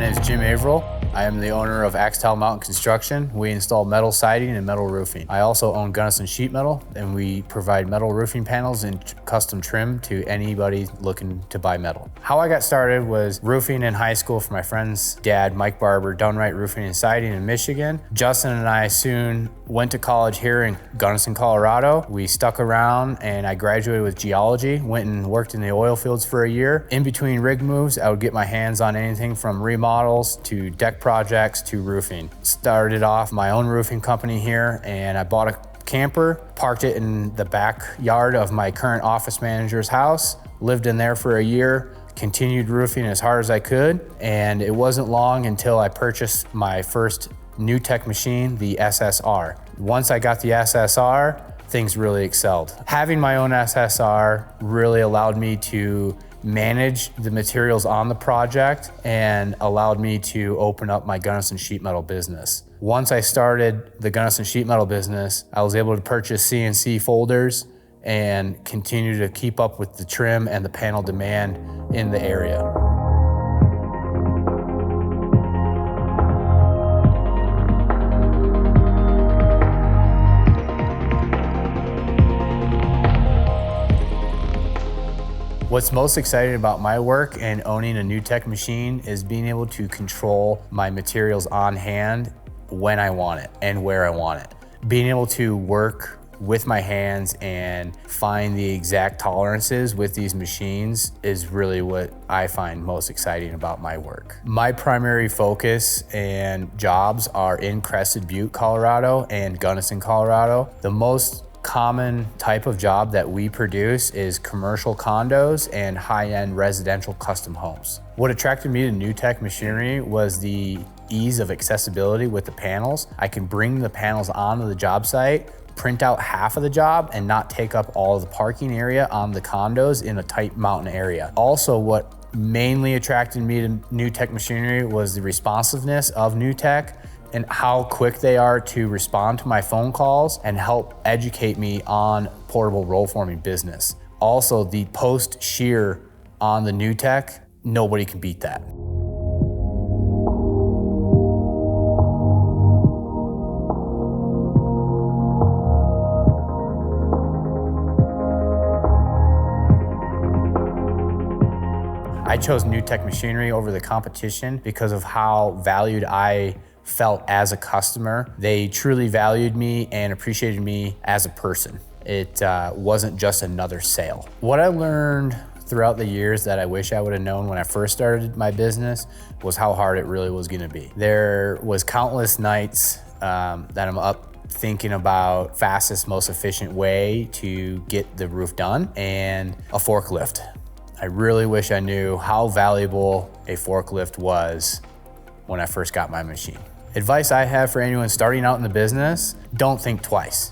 name is Jim Averill. I am the owner of Axtell Mountain Construction. We install metal siding and metal roofing. I also own Gunnison Sheet Metal, and we provide metal roofing panels and custom trim to anybody looking to buy metal. How I got started was roofing in high school for my friend's dad, Mike Barber, Dunright Roofing and Siding in Michigan. Justin and I soon went to college here in Gunnison, Colorado. We stuck around and I graduated with geology, went and worked in the oil fields for a year. In between rig moves, I would get my hands on anything from remodels to deck projects to roofing. Started off my own roofing company here, and I bought a camper, parked it in the backyard of my current office manager's house, lived in there for a year, continued roofing as hard as I could, and it wasn't long until I purchased my first NewTek machine, the SSR. Once I got the SSR, things really excelled. Having my own SSR really allowed me to manage the materials on the project and allowed me to open up my Gunnison sheet metal business. Once I started the Gunnison sheet metal business, I was able to purchase CNC folders and continue to keep up with the trim and the panel demand in the area. What's most exciting about my work and owning a NewTek machine is being able to control my materials on hand when I want it and where I want it. Being able to work with my hands and find the exact tolerances with these machines is really what I find most exciting about my work. My primary focus and jobs are in Crested Butte, Colorado and Gunnison, Colorado. The most common type of job that we produce is commercial condos and high-end residential custom homes. What attracted me to NewTek machinery was the ease of accessibility with the panels. I can bring the panels onto the job site, print out half of the job, and not take up all of the parking area on the condos in a tight mountain area. Also, what mainly attracted me to NewTek machinery was the responsiveness of NewTek and how quick they are to respond to my phone calls and help educate me on portable roll forming business. Also, the post shear on the NewTek, nobody can beat that. I chose NewTek machinery over the competition because of how valued I felt as a customer. They truly valued me and appreciated me as a person. It wasn't just another sale. What I learned throughout the years that I wish I would have known when I first started my business was how hard it really was gonna be. There was countless nights that I'm up thinking about fastest, most efficient way to get the roof done, and a forklift. I really wish I knew how valuable a forklift was when I first got my machine. Advice I have for anyone starting out in the business, don't think twice.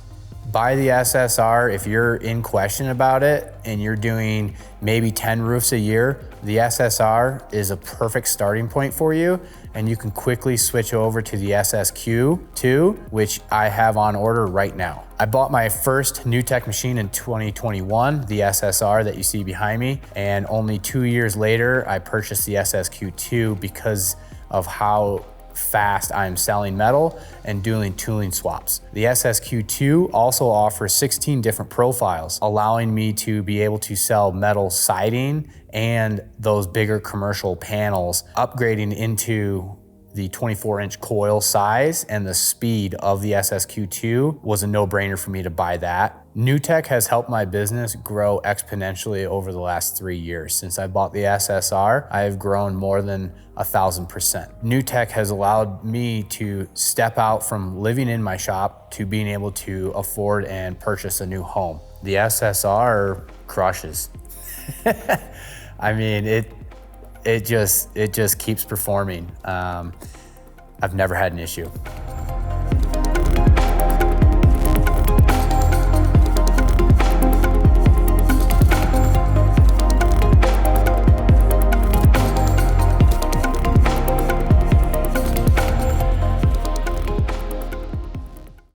Buy the SSR if you're in question about it and you're doing maybe 10 roofs a year. The SSR is a perfect starting point for you, and you can quickly switch over to the SSQ II, which I have on order right now. I bought my first NewTek machine in 2021, the SSR that you see behind me, and only 2 years later, I purchased the SSQ II because of how fast I'm selling metal and doing tooling swaps. The SSQ II also offers 16 different profiles, allowing me to be able to sell metal siding and those bigger commercial panels, upgrading into the 24-inch coil size and the speed of the SSQ II was a no-brainer for me to buy that. NewTek has helped my business grow exponentially over the last 3 years. Since I bought the SSR, I have grown more than 1,000%. NewTek has allowed me to step out from living in my shop to being able to afford and purchase a new home. The SSR crushes. I mean, it just keeps performing. I've never had an issue.